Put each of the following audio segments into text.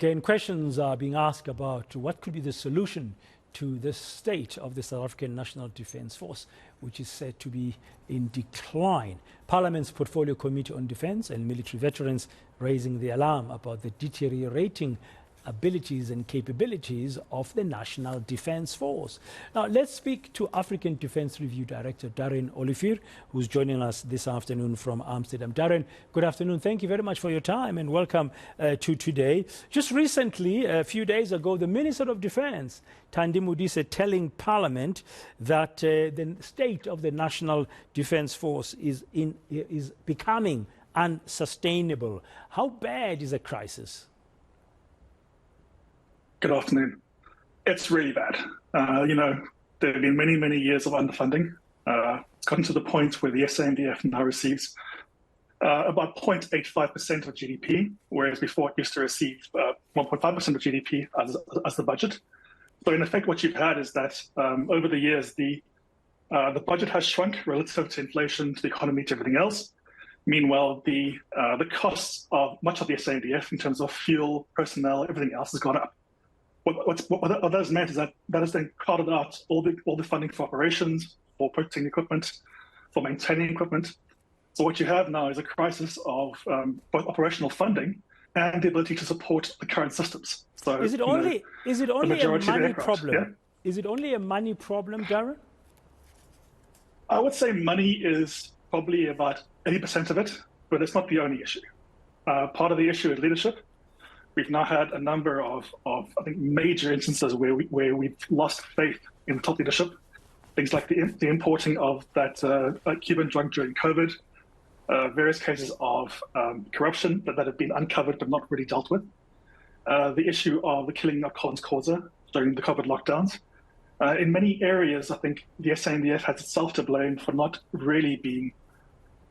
Again, questions are being asked about what could be the solution to the state of the South African National Defence Force, which is said to be in decline. Parliament's Portfolio Committee on Defence and Military Veterans raising the alarm about the deteriorating abilities and capabilities of the National Defence Force. Now, let's speak to African Defence Review Director Darren Olivier, who's joining us this afternoon from Amsterdam. Darren, good afternoon. Thank you very much for your time and welcome to today. Just recently, a few days ago, the Minister of Defence, Thandi Modise, telling Parliament that the state of the National Defence Force is becoming unsustainable. How bad is the crisis? Good afternoon. It's really bad. There have been many, many years of underfunding. It's gotten to the point where the SANDF now receives about 0.85% of GDP, whereas before it used to receive 1.5% of GDP as the budget. So in effect, what you've had is that over the years, the budget has shrunk relative to inflation, to the economy, to everything else. Meanwhile, the costs of much of the SANDF in terms of fuel, personnel, everything else has gone up. What that has meant is that has then crowded out all the funding for operations, for purchasing equipment, for maintaining equipment. So what you have now is a crisis of both operational funding and the ability to support the current systems. So is it only a money problem? Yeah? Is it only a money problem, Darren? I would say money is probably about 80% of it, but it's not the only issue. Part of the issue is leadership. We've now had a number of I think, major instances where we've lost faith in top leadership. Things like the importing of that Cuban drug during COVID, various cases of corruption that have been uncovered but not really dealt with. The issue of the killing of Collins Causa during the COVID lockdowns. In many areas, I think the SANDF has itself to blame for not really being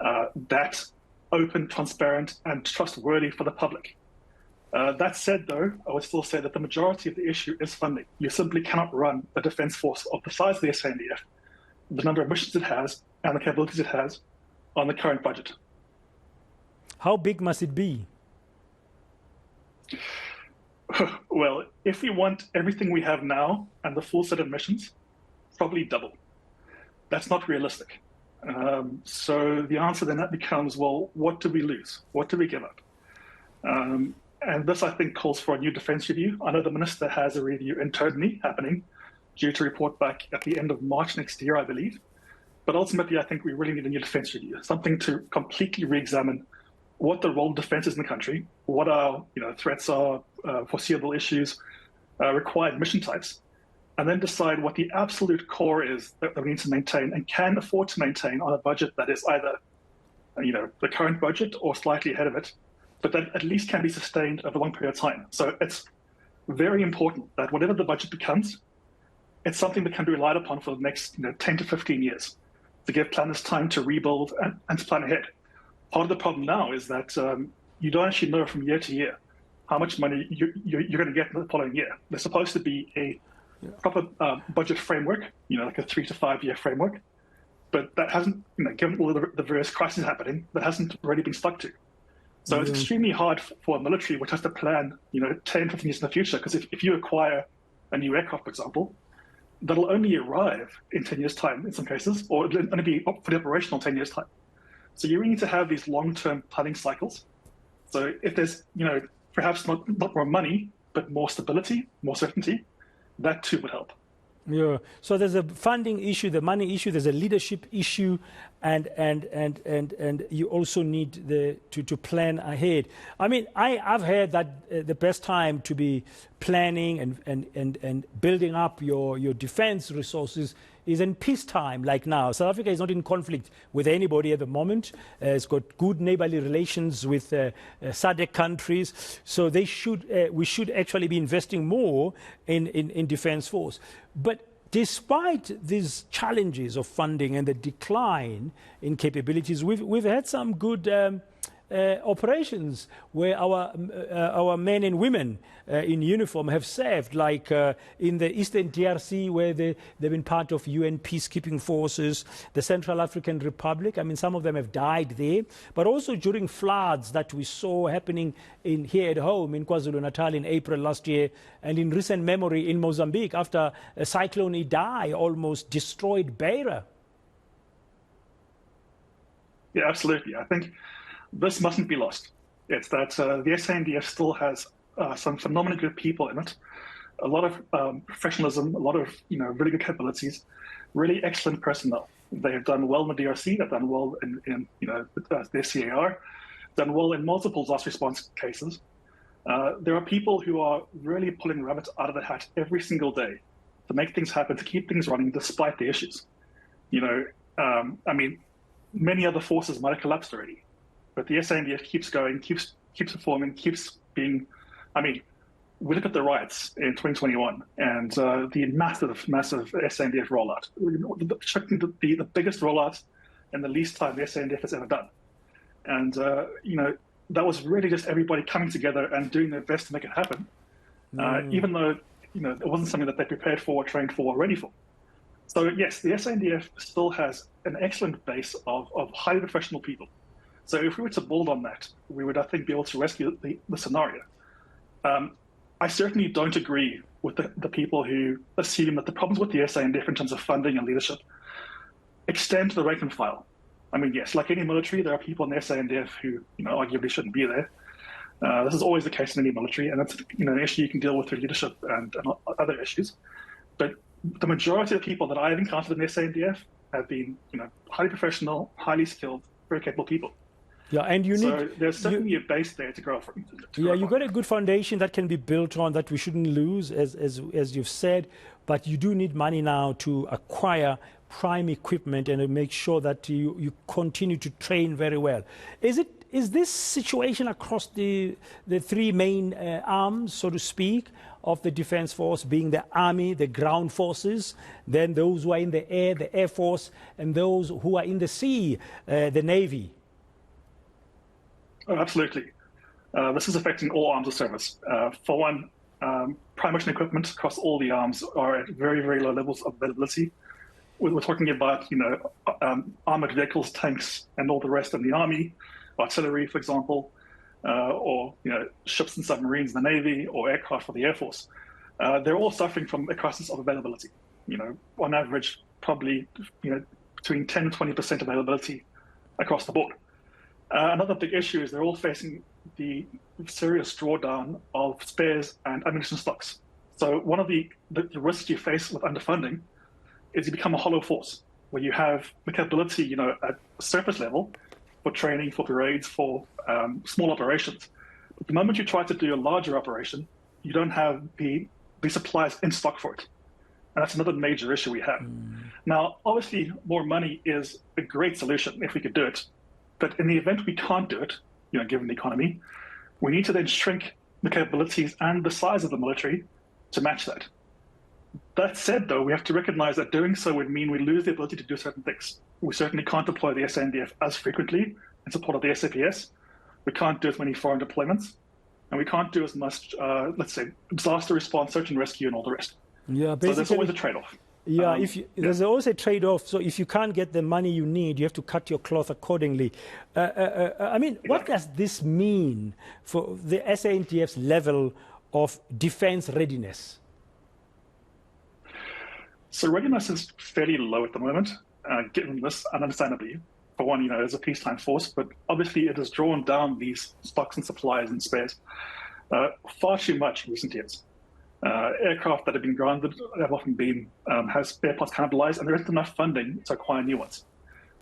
that open, transparent, and trustworthy for the public. That said, though, I would still say that the majority of the issue is funding. You simply cannot run a defence force of the size of the SANDF, the number of missions it has, and the capabilities it has on the current budget. How big must it be? Well, if we want everything we have now and the full set of missions, probably double. That's not realistic. So the answer then that becomes, well, what do we lose? What do we give up? And this, I think, calls for a new defence review. I know the Minister has a review internally happening, due to report back at the end of March next year, I believe. But ultimately, I think we really need a new defence review, something to completely re-examine what the role of defence is in the country, what our threats are, foreseeable issues, required mission types, and then decide what the absolute core is that we need to maintain and can afford to maintain on a budget that is either the current budget or slightly ahead of it, but that at least can be sustained over a long period of time. So it's very important that whatever the budget becomes, it's something that can be relied upon for the next 10 to 15 years to give planners time to rebuild and to plan ahead. Part of the problem now is that you don't actually know from year to year how much money you're going to get in the following year. There's supposed to be a proper budget framework, like a 3 to 5 year framework, but that hasn't, given all the various crises happening, that hasn't really been stuck to. So it's extremely hard for a military which has to plan, 10, 15 years in the future, because if you acquire a new aircraft, for example, that'll only arrive in 10 years' time in some cases, or it'll only be fully operational in 10 years' time. So you really need to have these long-term planning cycles. So if there's, perhaps not more money, but more stability, more certainty, that too would help. Yeah. So there's a funding issue, the money issue, there's a leadership issue, and you also need to plan ahead. I mean, I've heard that the best time to be planning and building up your defense resources is in peacetime, like now. South Africa is not in conflict with anybody at the moment. It's got good neighborly relations with SADC countries. So we should actually be investing more in defense force. But despite these challenges of funding and the decline in capabilities, we've had some good operations where our men and women in uniform have served, like in the Eastern DRC, where they've been part of UN peacekeeping forces, the Central African Republic. I mean, some of them have died there, but also during floods that we saw happening here at home in KwaZulu-Natal in April last year, and in recent memory in Mozambique after a cyclone Idai almost destroyed Beira. Yeah, absolutely. I think this mustn't be lost. It's that the SANDF still has some phenomenally good people in it, a lot of professionalism, a lot of really good capabilities, really excellent personnel. They have done well in the DRC, they've done well in the CAR, done well in multiple disaster response cases. There are people who are really pulling rabbits out of the hat every single day to make things happen, to keep things running despite the issues. I mean, many other forces might have collapsed already, but the SANDF keeps going, keeps performing, keeps being. I mean, we look at the riots in 2021 and the massive SANDF rollout, the biggest rollout in the least time the SANDF has ever done, and that was really just everybody coming together and doing their best to make it happen, even though it wasn't something that they prepared for, trained for, or ready for. So yes, the SANDF still has an excellent base of highly professional people. So if we were to build on that, we would, I think, be able to rescue the scenario. I certainly don't agree with the people who assume that the problems with the SANDF in terms of funding and leadership extend to the rank and file. I mean, yes, like any military, there are people in the SANDF who arguably shouldn't be there. This is always the case in any military, and that's an issue you can deal with through leadership and other issues. But the majority of the people that I've encountered in the SANDF have been, highly professional, highly skilled, very capable people. Yeah, and there's certainly a base there to grow from. You've got a good foundation that can be built on that we shouldn't lose, as you've said. But you do need money now to acquire prime equipment and to make sure that you continue to train very well. Is this situation across the three main arms, so to speak, of the Defence Force, being the Army, the ground forces, then those who are in the air, the Air Force, and those who are in the sea, the Navy? Oh, absolutely. This is affecting all arms of service. For one, prime mission equipment across all the arms are at very, very low levels of availability. We're talking about, armored vehicles, tanks, and all the rest in the Army, artillery, for example, or ships and submarines in the Navy, or aircraft for the Air Force. They're all suffering from a crisis of availability. On average, probably between 10 and 20% availability across the board. Another big issue is they're all facing the serious drawdown of spares and ammunition stocks. So one of the risks you face with underfunding is you become a hollow force, where you have the capability, at surface level, for training, for parades, for small operations. But the moment you try to do a larger operation, you don't have the supplies in stock for it. And that's another major issue we have. Now, obviously, more money is a great solution if we could do it. But in the event we can't do it, given the economy, we need to then shrink the capabilities and the size of the military to match that. That said, though, we have to recognize that doing so would mean we lose the ability to do certain things. We certainly can't deploy the SANDF as frequently in support of the SAPS. We can't do as many foreign deployments. And we can't do as much, let's say, disaster response, search and rescue, and all the rest. Yeah, basically, so there's always a trade-off. Yeah, there's always a trade-off. So if you can't get the money you need, you have to cut your cloth accordingly. What does this mean for the SANDF's level of defense readiness? So readiness is fairly low at the moment, given this, and understandably. For one, as a peacetime force, but obviously it has drawn down these stocks and supplies and spares far too much in recent years. Aircraft that have been grounded have often been has spare parts cannibalized, and there isn't enough funding to acquire new ones.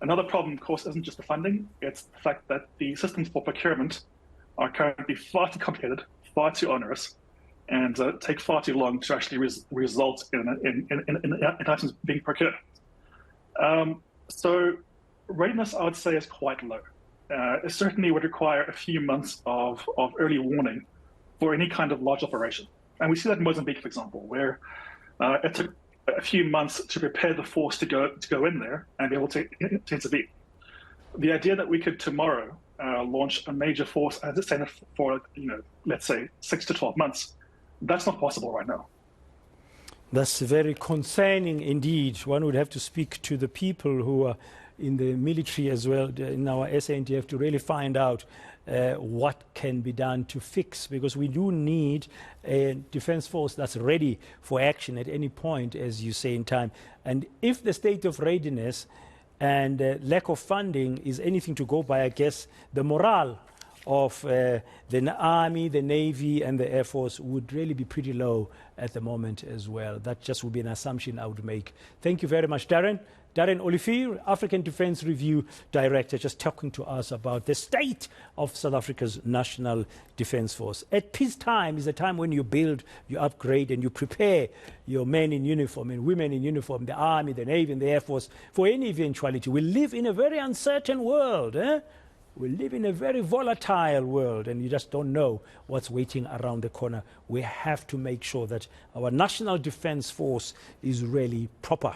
Another problem, of course, isn't just the funding; it's the fact that the systems for procurement are currently far too complicated, far too onerous, and take far too long to actually result in items being procured. So readiness, I would say, is quite low. It certainly would require a few months of early warning for any kind of large operation. And we see that in Mozambique, for example, where it took a few months to prepare the force to go in there and be able to intervene. The idea that we could tomorrow launch a major force as a SANDF for, let's say 6 to 12 months. That's not possible right now. That's very concerning indeed. One would have to speak to the people who are in the military as well, in our SANDF, to really find out what can be done to fix, because we do need a defense force that's ready for action at any point, as you say, in time. And if the state of readiness and lack of funding is anything to go by, I guess the morale of the Army, the Navy and the Air Force would really be pretty low at the moment as well. That just would be an assumption I would make. Thank you very much, Darren. Darren Olivier, African Defence Review Director, just talking to us about the state of South Africa's National Defence Force. At peacetime is a time when you build, you upgrade and you prepare your men in uniform and women in uniform, the Army, the Navy and the Air Force, for any eventuality. We live in a very uncertain world. We live in a very volatile world, and you just don't know what's waiting around the corner. We have to make sure that our National Defence Force is really proper.